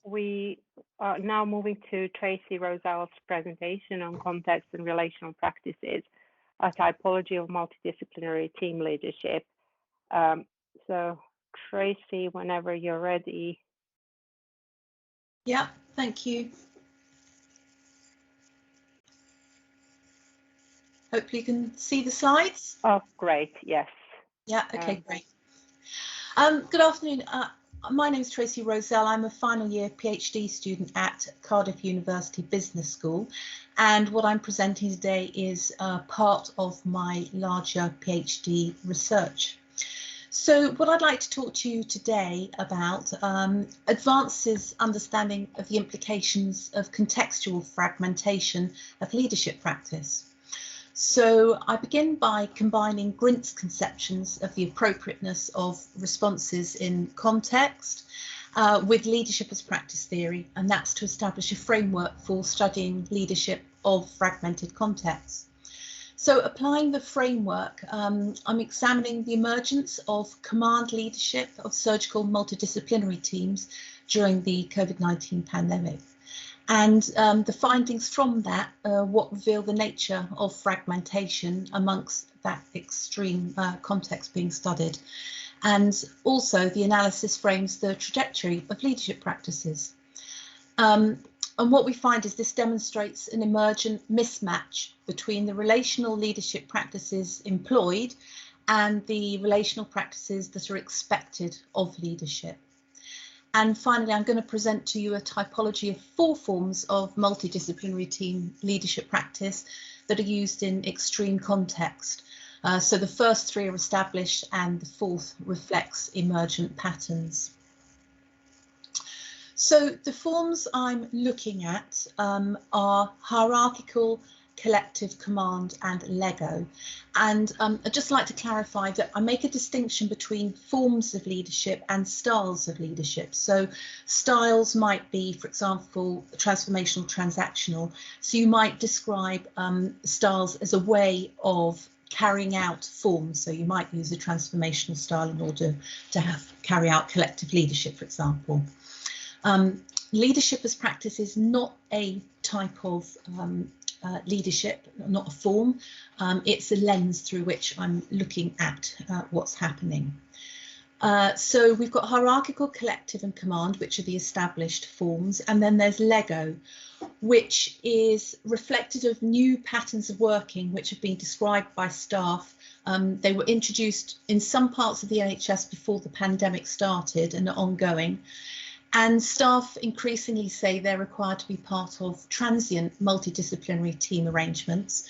We are now moving to Tracey Rosell's presentation on context and relational practices, a typology of multidisciplinary team leadership. So Tracey, whenever you're ready. Yeah, thank you. Hopefully you can see the slides. Oh, great, yes. Yeah, okay, great. Good afternoon. My name is Tracey Rosell. I'm a final year PhD student at Cardiff University Business School, and what I'm presenting today is part of my larger PhD research. So what I'd like to talk to you today about advances understanding of the implications of contextual fragmentation of leadership practice. So I begin by combining Grint's conceptions of the appropriateness of responses in context with leadership as practice theory, and that's to establish a framework for studying leadership of fragmented contexts. So applying the framework, I'm examining the emergence of command leadership of surgical multidisciplinary teams during the COVID-19 pandemic. And the findings from that what reveal the nature of fragmentation amongst that extreme context being studied. And also the analysis frames the trajectory of leadership practices. And what we find is this demonstrates an emergent mismatch between the relational leadership practices employed and the relational practices that are expected of leadership. And finally, I'm going to present to you a typology of 4 forms of multidisciplinary team leadership practice that are used in extreme context. So the first 3 are established and the 4th reflects emergent patterns. So the forms I'm looking at are hierarchical, collective, command and Lego. And I'd just like to clarify that I make a distinction between forms of leadership and styles of leadership. So styles might be, for example, transformational, transactional. So you might describe styles as a way of carrying out forms. So you might use a transformational style in order to carry out collective leadership, for example. Leadership as practice is not a type of leadership, not a form. It's a lens through which I'm looking at what's happening. So we've got hierarchical, collective and command, which are the established forms, and then there's Lego, which is reflected of new patterns of working which have been described by staff. They were introduced in some parts of the NHS before the pandemic started and are ongoing. And staff increasingly say they're required to be part of transient multidisciplinary team arrangements.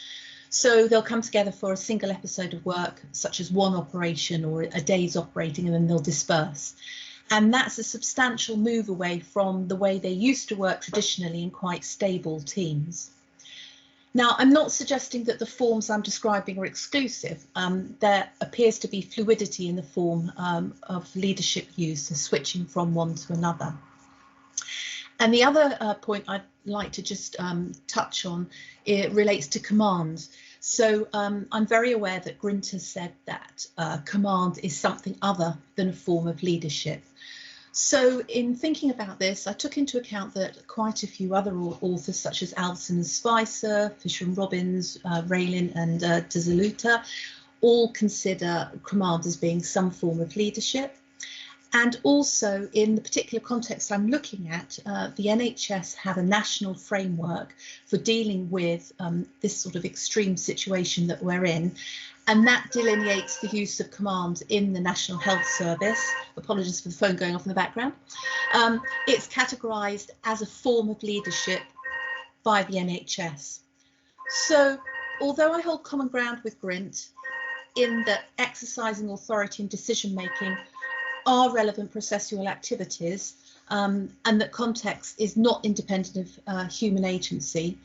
So they'll come together for a single episode of work, such as one operation or a day's operating, and then they'll disperse. And that's a substantial move away from the way they used to work traditionally in quite stable teams. Now, I'm not suggesting that the forms I'm describing are exclusive. There appears to be fluidity in the form of leadership use, so switching from one to another. And the other point I'd like to just touch on, it relates to command. So I'm very aware that Grint has said that command is something other than a form of leadership. So in thinking about this, I took into account that quite a few other authors, such as Alison and Spicer, Fisher and Robbins, Raylin and De Zuluta, all consider command as being some form of leadership. And also in the particular context I'm looking at, the NHS have a national framework for dealing with this sort of extreme situation that we're in. And that delineates the use of command in the National Health Service. Apologies for the phone going off in the background. It's categorised as a form of leadership by the NHS. So although I hold common ground with Grint in that exercising authority and decision making are relevant processual activities and that context is not independent of human agency,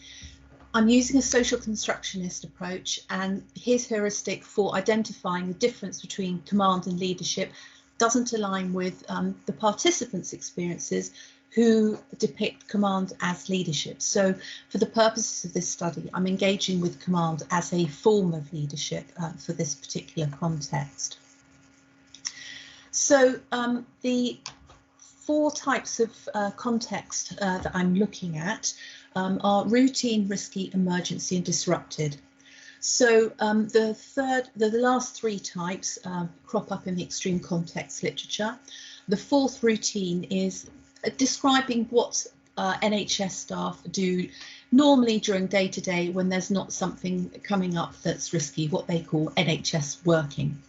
I'm using a social constructionist approach, and his heuristic for identifying the difference between command and leadership doesn't align with the participants' experiences who depict command as leadership. So for the purposes of this study, I'm engaging with command as a form of leadership for this particular context. So the four types of context that I'm looking at are routine, risky, emergency and disrupted. So the last three types crop up in the extreme context literature. The fourth, routine, is describing what NHS staff do normally during day-to-day when there's not something coming up that's risky, what they call NHS working.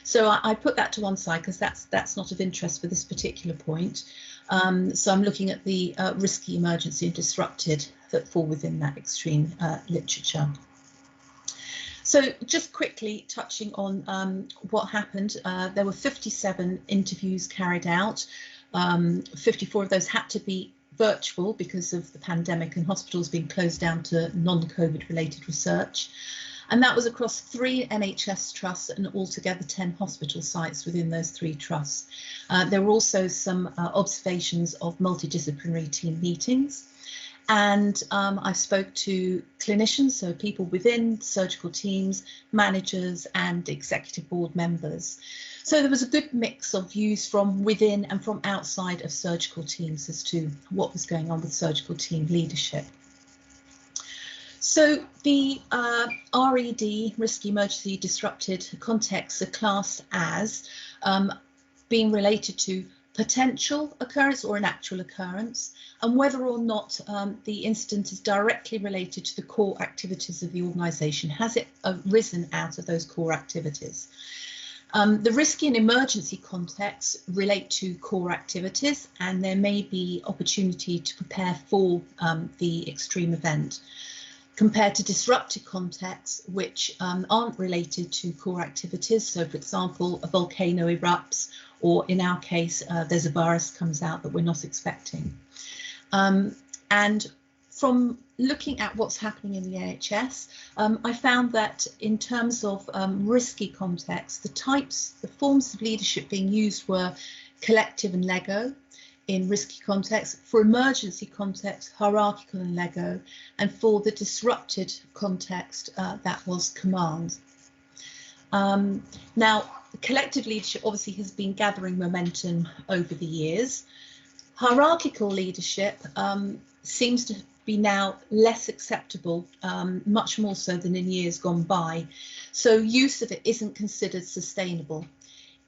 So I put that to one side because that's not of interest for this particular point. So I'm looking at the risky, emergency and disrupted that fall within that extreme literature. So just quickly touching on what happened, there were 57 interviews carried out. 54 of those had to be virtual because of the pandemic and hospitals being closed down to non-COVID related research. And that was across 3 NHS trusts and altogether 10 hospital sites within those 3 trusts. There were also some observations of multidisciplinary team meetings. And I spoke to clinicians, so people within surgical teams, managers and executive board members. So there was a good mix of views from within and from outside of surgical teams as to what was going on with surgical team leadership. So the RED, risky, emergency, disrupted contexts are classed as being related to potential occurrence or an actual occurrence, and whether or not the incident is directly related to the core activities of the organisation. Has it arisen out of those core activities? The risky and emergency contexts relate to core activities, and there may be opportunity to prepare for the extreme event, compared to disrupted contexts which aren't related to core activities. So, for example, a volcano erupts, or in our case, there's a virus comes out that we're not expecting. And from looking at what's happening in the NHS, I found that in terms of risky contexts, the forms of leadership being used were collective and Lego in risky context, for emergency context, hierarchical and Lego, and for the disrupted context, that was command. Now, collective leadership obviously has been gathering momentum over the years. Hierarchical leadership seems to be now less acceptable, much more so than in years gone by. So use of it isn't considered sustainable.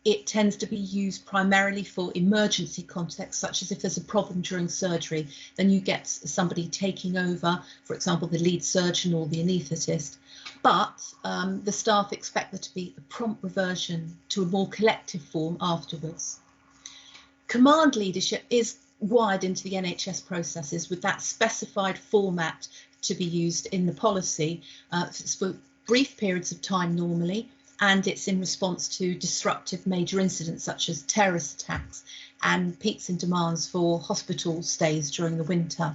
It tends to be used primarily for emergency contexts, such as if there's a problem during surgery, then you get somebody taking over, for example, the lead surgeon or the anaesthetist. But the staff expect there to be a prompt reversion to a more collective form afterwards. Command leadership is wired into the NHS processes with that specified format to be used in the policy. It's for brief periods of time normally, and it's in response to disruptive major incidents such as terrorist attacks and peaks in demands for hospital stays during the winter.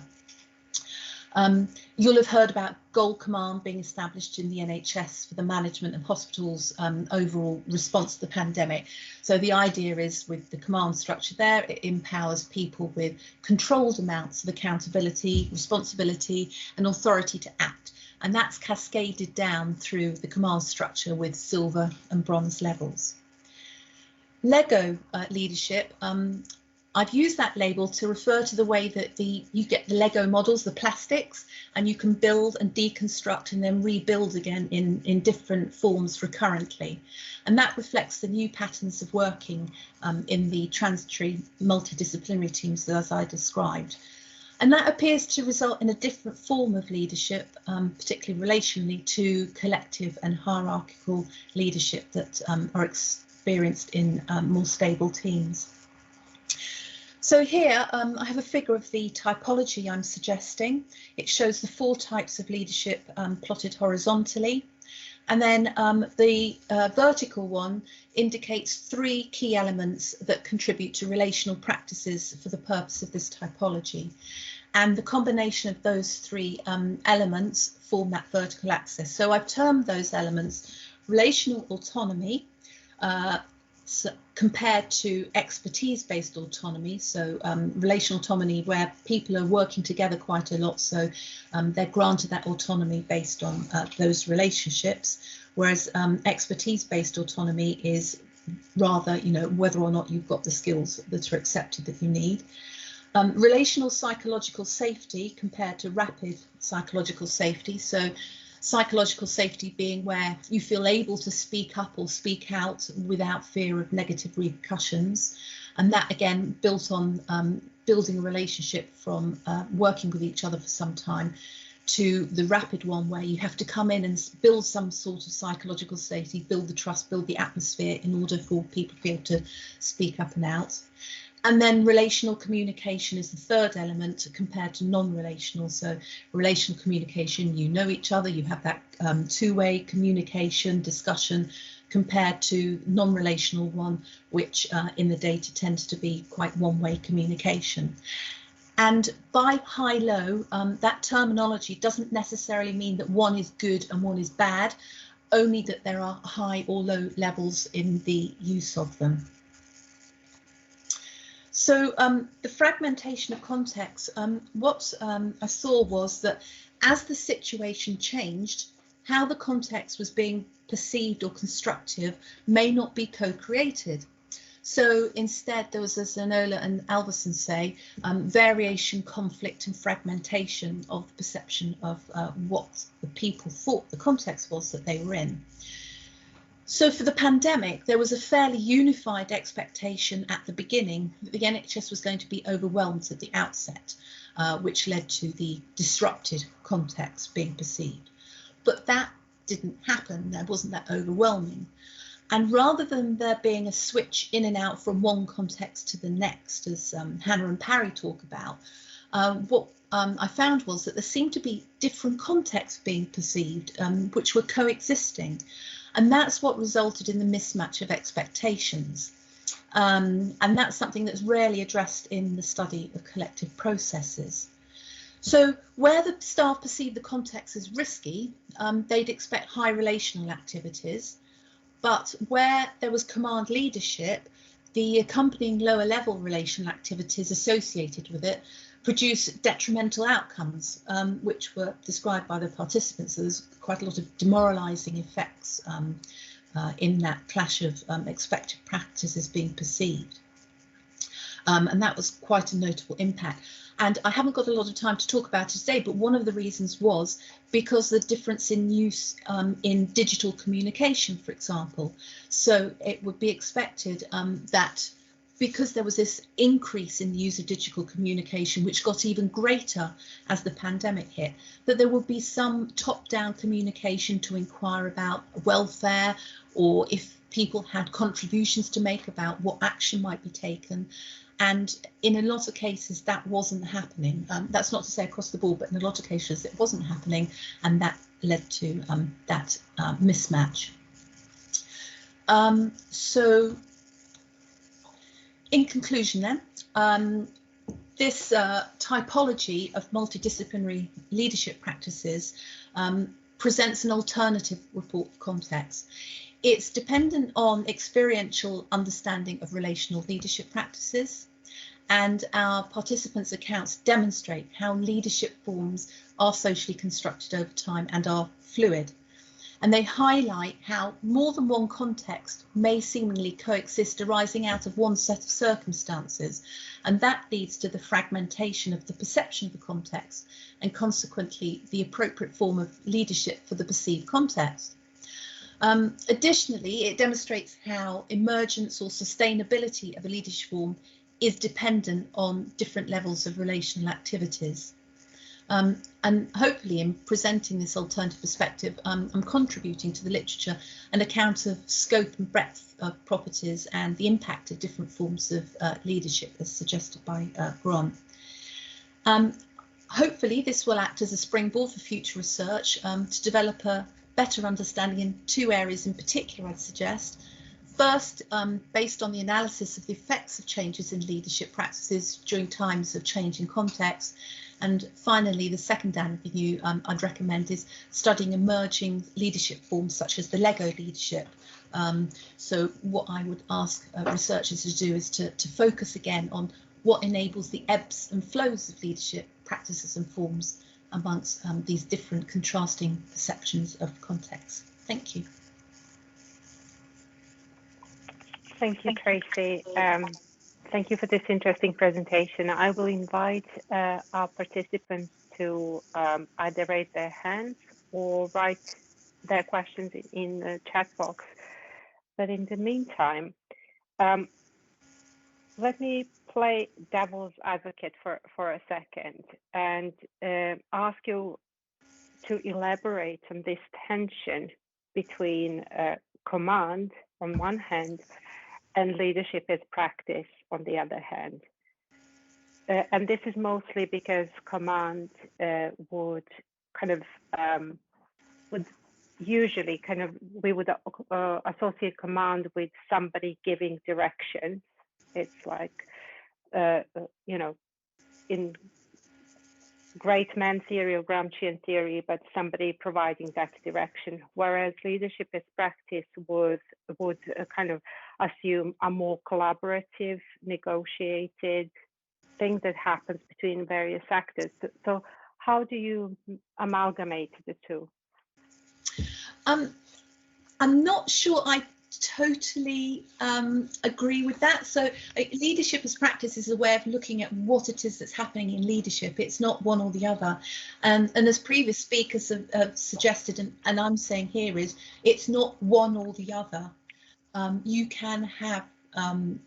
You'll have heard about Gold Command being established in the NHS for the management of hospitals' overall response to the pandemic. So the idea is, with the command structure there, it empowers people with controlled amounts of accountability, responsibility and authority to act. And that's cascaded down through the command structure with silver and bronze levels. Lego leadership, I've used that label to refer to the way that you get the Lego models, the plastics, and you can build and deconstruct and then rebuild again in different forms recurrently. And that reflects the new patterns of working in the transitory multidisciplinary teams as I described. And that appears to result in a different form of leadership, particularly relationally to collective and hierarchical leadership that are experienced in more stable teams. So here I have a figure of the typology I'm suggesting. It shows the 4 types of leadership plotted horizontally. And then the vertical one indicates 3 key elements that contribute to relational practices for the purpose of this typology. And the combination of those 3 elements form that vertical axis. So I've termed those elements relational autonomy, compared to expertise-based autonomy, so relational autonomy where people are working together quite a lot, so they're granted that autonomy based on those relationships, whereas expertise-based autonomy is rather, you know, whether or not you've got the skills that are accepted that you need. Relational psychological safety compared to rapid psychological safety. So psychological safety being where you feel able to speak up or speak out without fear of negative repercussions. And that again built on building a relationship from working with each other for some time, to the rapid one where you have to come in and build some sort of psychological safety, build the trust, build the atmosphere in order for people to be able to speak up and out. And then relational communication is the third element compared to non-relational. So relational communication, you know each other, you have that two-way communication, discussion, compared to non-relational one, which in the data tends to be quite one-way communication. And by high-low, that terminology doesn't necessarily mean that one is good and one is bad, only that there are high or low levels in the use of them. So the fragmentation of context, what I saw was that as the situation changed, how the context was being perceived or constructive may not be co-created. So instead, there was, as Zanola and Alverson say, variation, conflict and fragmentation of the perception of what the people thought the context was that they were in. So for the pandemic, there was a fairly unified expectation at the beginning that the NHS was going to be overwhelmed at the outset, which led to the disrupted context being perceived. But that didn't happen. There wasn't that overwhelming. And rather than there being a switch in and out from one context to the next, as Hannah and Parry talk about, what I found was that there seemed to be different contexts being perceived, which were coexisting. And that's what resulted in the mismatch of expectations. And that's something that's rarely addressed in the study of collective processes. So where the staff perceive the context as risky, they'd expect high relational activities. But where there was command leadership, the accompanying lower level relational activities associated with it produced detrimental outcomes, which were described by the participants. So there's quite a lot of demoralising effects in that clash of expected practices being perceived. And that was quite a notable impact. And I haven't got a lot of time to talk about it today, but one of the reasons was because the difference in use in digital communication, for example. So it would be expected that because there was this increase in the use of digital communication, which got even greater as the pandemic hit, that there would be some top-down communication to inquire about welfare, or if people had contributions to make about what action might be taken. And in a lot of cases, that wasn't happening. That's not to say across the board, but in a lot of cases, it wasn't happening. And that led to that mismatch. So in conclusion then, this typology of multidisciplinary leadership practices presents an alternative report context. It's dependent on experiential understanding of relational leadership practices, and our participants' accounts demonstrate how leadership forms are socially constructed over time and are fluid. And they highlight how more than one context may seemingly coexist arising out of one set of circumstances, and that leads to the fragmentation of the perception of the context and consequently the appropriate form of leadership for the perceived context. Additionally, it demonstrates how emergence or sustainability of a leadership form is dependent on different levels of relational activities. And hopefully in presenting this alternative perspective, I'm contributing to the literature an account of scope and breadth of properties and the impact of different forms of leadership as suggested by Bron. Hopefully this will act as a springboard for future research to develop a better understanding in two areas in particular, I'd suggest. First, based on the analysis of the effects of changes in leadership practices during times of change in context. And finally, the second avenue I'd recommend is studying emerging leadership forms such as the Lego leadership. So what I would ask researchers to do is to focus again on what enables the ebbs and flows of leadership practices and forms amongst these different contrasting perceptions of context. Thank you. Thank you, Tracey. Thank you for this interesting presentation. I will invite our participants to either raise their hands or write their questions in the chat box. But in the meantime, let me play devil's advocate for a second and ask you to elaborate on this tension between command on one hand and leadership as practice on the other hand. And this is mostly because command would usually we would associate command with somebody giving direction. It's like, you know, in great man theory or Gramscian theory, but somebody providing that direction. Whereas leadership as practice would kind of assume a more collaborative, negotiated thing that happens between various actors. So how do you amalgamate the two? I'm not sure I totally agree with that. So leadership as practice is a way of looking at what it is that's happening in leadership. It's not one or the other. And as previous speakers have suggested, and I'm saying here, is it's not one or the other. You can have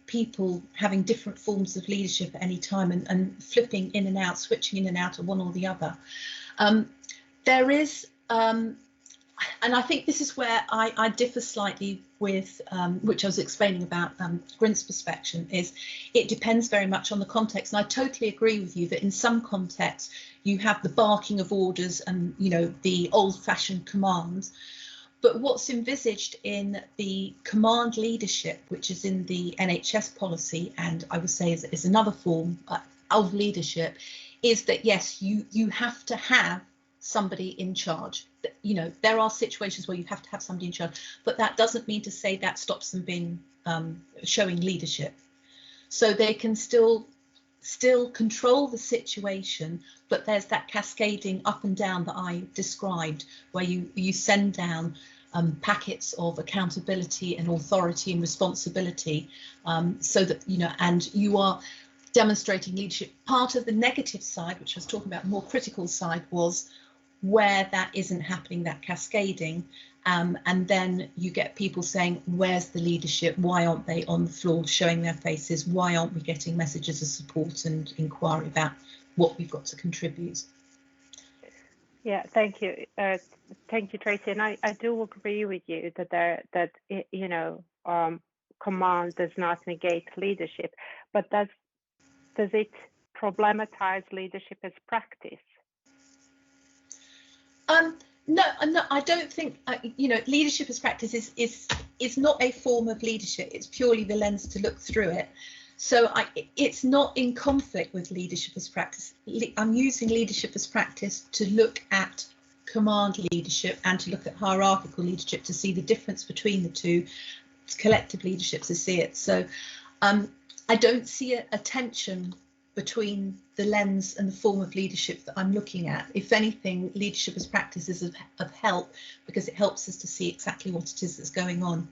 people having different forms of leadership at any time and flipping in and out, switching in and out of one or the other. There is and I think this is where I differ slightly with, which I was explaining about Grint's perspective, is it depends very much on the context. And I totally agree with you that in some contexts you have the barking of orders and, you know, the old-fashioned commands. But what's envisaged in the command leadership, which is in the NHS policy, and I would say is another form of leadership, is that yes, you have to have somebody in charge. You know, there are situations where you have to have somebody in charge, but that doesn't mean to say that stops them being showing leadership. So they can still control the situation, but there's that cascading up and down that I described, where you send down packets of accountability and authority and responsibility, so that, you know, and you are demonstrating leadership. Part of the negative side, which I was talking about, the more critical side, was where that isn't happening, that cascading, and then you get people saying, where's the leadership? Why aren't they on the floor showing their faces? Why aren't we getting messages of support and inquiry about what we've got to contribute? Yeah, thank you. Thank you, Tracey. And I do agree with you that you know, command does not negate leadership, but does it problematize leadership as practice? No, I don't think, you know, leadership as practice is not a form of leadership. It's purely the lens to look through it. So it's not in conflict with leadership as practice. I'm using leadership as practice to look at command leadership and to look at hierarchical leadership to see the difference between the two, collective leadership to see it. So I don't see a tension between the lens and the form of leadership that I'm looking at. If anything, leadership as practice is of help, because it helps us to see exactly what it is that's going on.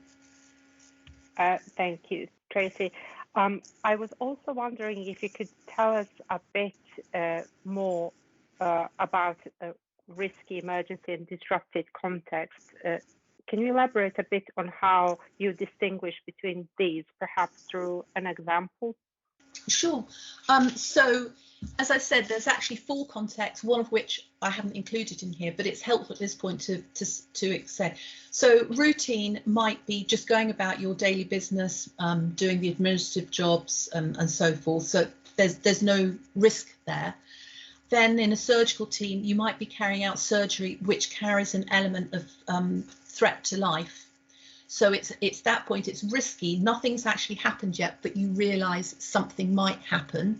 Thank you, Tracey. I was also wondering if you could tell us a bit more about risky, emergency and disrupted context. Can you elaborate a bit on how you distinguish between these, perhaps through an example? Sure. So, as I said, there's actually 4 contexts, one of which I haven't included in here, but it's helpful at this point to say. So routine might be just going about your daily business, doing the administrative jobs and so forth. So there's no risk there. Then in a surgical team, you might be carrying out surgery which carries an element of threat to life. So it's that point, it's risky, nothing's actually happened yet, but you realise something might happen.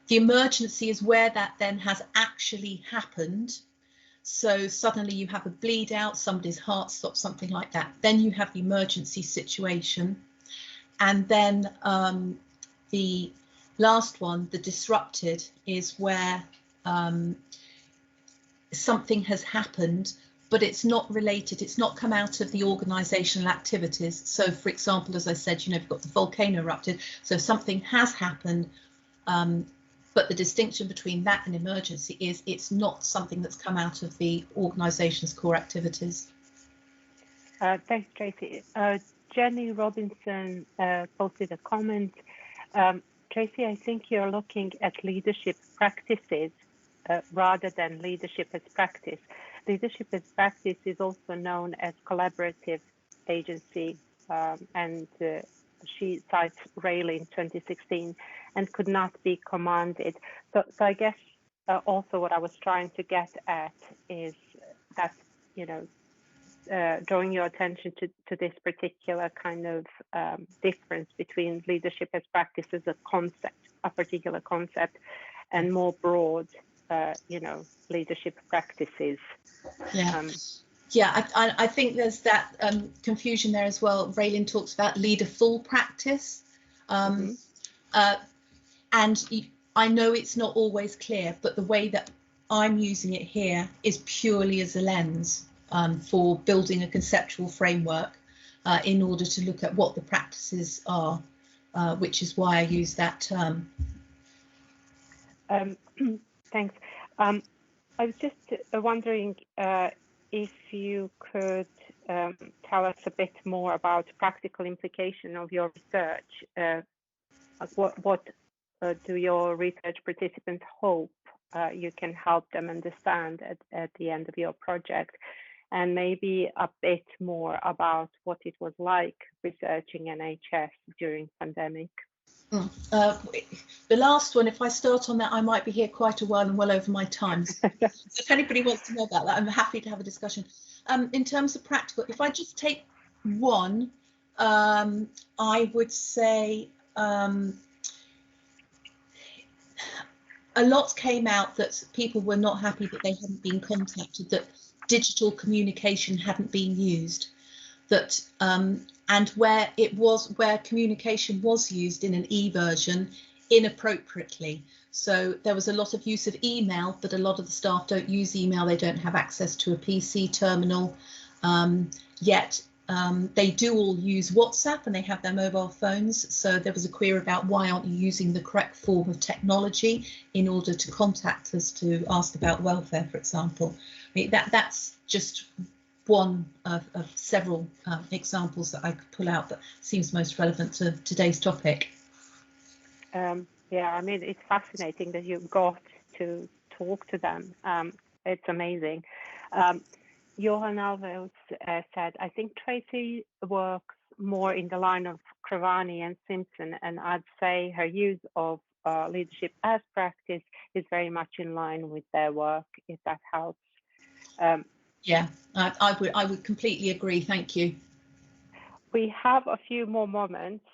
The emergency is where that then has actually happened. So suddenly you have a bleed out, somebody's heart stops, something like that. Then you have the emergency situation. And then the last one, the disrupted, is where something has happened, but it's not related. It's not come out of the organisational activities. So, for example, as I said, you know, we've got the volcano erupted, so something has happened. But the distinction between that and emergency is it's not something that's come out of the organisation's core activities. Thanks, Tracey. Jenny Robinson posted a comment. Tracey, I think you're looking at leadership practices rather than leadership as practice. Leadership as practice is also known as collaborative agency, and she cites Rayleigh in 2016, and could not be commanded. So I guess also what I was trying to get at is that, you know, drawing your attention to this particular kind of difference between leadership as practice as a concept, a particular concept, and more broad, you know, leadership practices. Yeah. Yeah, I think there's that confusion there as well. Raylan talks about leaderful practice, and I know it's not always clear, but the way that I'm using it here is purely as a lens for building a conceptual framework in order to look at what the practices are, which is why I use that term. Thanks. I was just wondering if you could tell us a bit more about practical implication of your research. What do your research participants hope you can help them understand at the end of your project? And maybe a bit more about what it was like researching NHS during pandemic. The last one, if I start on that, I might be here quite a while and well over my time. So if anybody wants to know about that, I'm happy to have a discussion. In terms of practical, if I just take one, I would say a lot came out that people were not happy that they hadn't been contacted, that digital communication hadn't been used, that and where communication was used in an e-version inappropriately. So there was a lot of use of email, but a lot of the staff don't use email. They don't have access to a PC terminal, yet they do all use WhatsApp and they have their mobile phones. So there was a query about why aren't you using the correct form of technology in order to contact us to ask about welfare, for example. I mean, that's just one of several examples that I could pull out that seems most relevant to today's topic. Yeah, I mean, it's fascinating that you got to talk to them. It's amazing. Johan Alves said, I think Tracey works more in the line of Cravani and Simpson, and I'd say her use of leadership as practice is very much in line with their work, if that helps. Yeah, I would completely agree. Thank you. We have a few more minutes.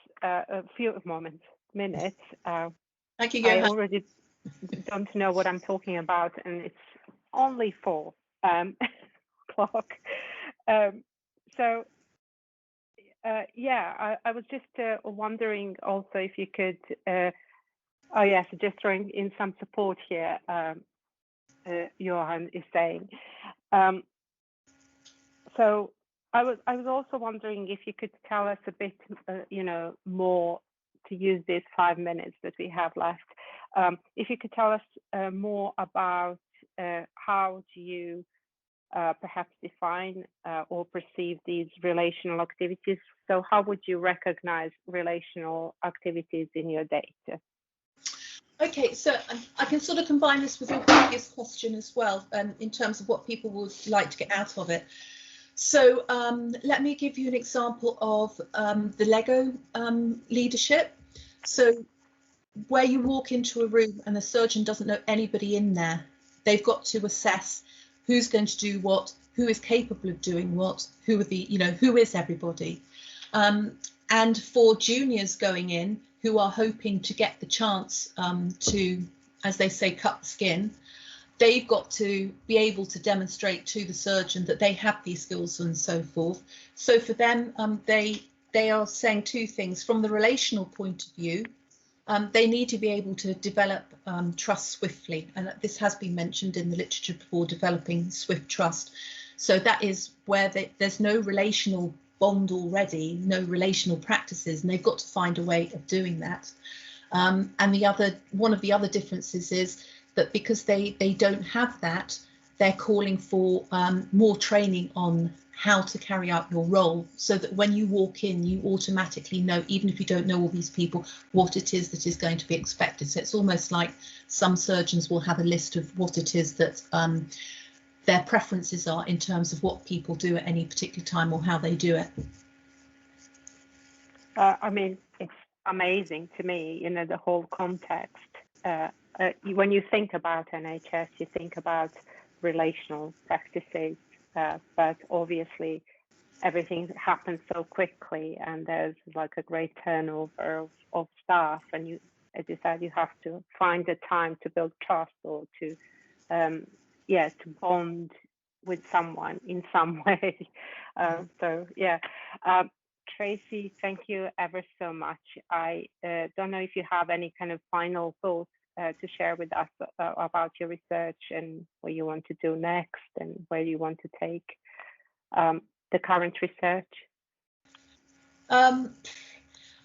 Thank you, I already don't know what I'm talking about, and it's only 4 o'clock. Yeah, I was just wondering also if you could. Oh yes, just throwing in some support here. Johan is saying. So I was also wondering if you could tell us a bit, you know, more, to use these 5 minutes that we have left. If you could tell us more about how do you perhaps define or perceive these relational activities. So how would you recognize relational activities in your data? Okay, so I can sort of combine this with your previous question as well, in terms of what people would like to get out of it. So let me give you an example of the Lego leadership. So where you walk into a room and the surgeon doesn't know anybody in there, they've got to assess who's going to do what, who is capable of doing what, who are the, you know, who is everybody. And for juniors going in who are hoping to get the chance to, as they say, cut the skin, they've got to be able to demonstrate to the surgeon that they have these skills and so forth. So for them, they are saying 2 things. From the relational point of view, they need to be able to develop trust swiftly. And this has been mentioned in the literature before, developing swift trust. So that is where there's no relational bond already, no relational practices, and they've got to find a way of doing that. And one of the other differences is that because they don't have that, they're calling for more training on how to carry out your role, so that when you walk in, you automatically know, even if you don't know all these people, what it is that is going to be expected. So it's almost like some surgeons will have a list of what it is that their preferences are in terms of what people do at any particular time or how they do it. I mean, it's amazing to me, you know, the whole context. When you think about NHS, you think about relational practices, but obviously everything happens so quickly, and there's like a great turnover of staff, and you, as you said, you have to find the time to build trust, or to to bond with someone in some way. So yeah. Tracey, thank you ever so much. I don't know if you have any kind of final thoughts to share with us about your research and what you want to do next, and where you want to take the current research.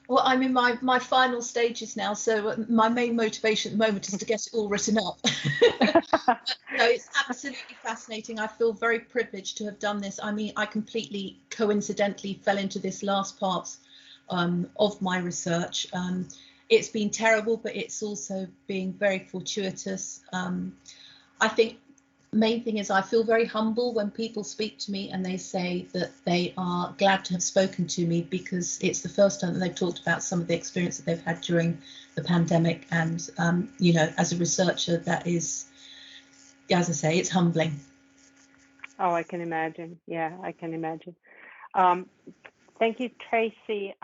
Well, I'm in my final stages now, so my main motivation at the moment is to get it all written up. No, it's absolutely fascinating. I feel very privileged to have done this. I mean, I completely coincidentally fell into this last part of my research. It's been terrible, but it's also been very fortuitous. I think main thing is I feel very humble when people speak to me and they say that they are glad to have spoken to me, because it's the first time that they've talked about some of the experience that they've had during the pandemic. And, you know, as a researcher, that is, as I say, it's humbling. Oh, I can imagine. Yeah, I can imagine. Thank you, Tracey.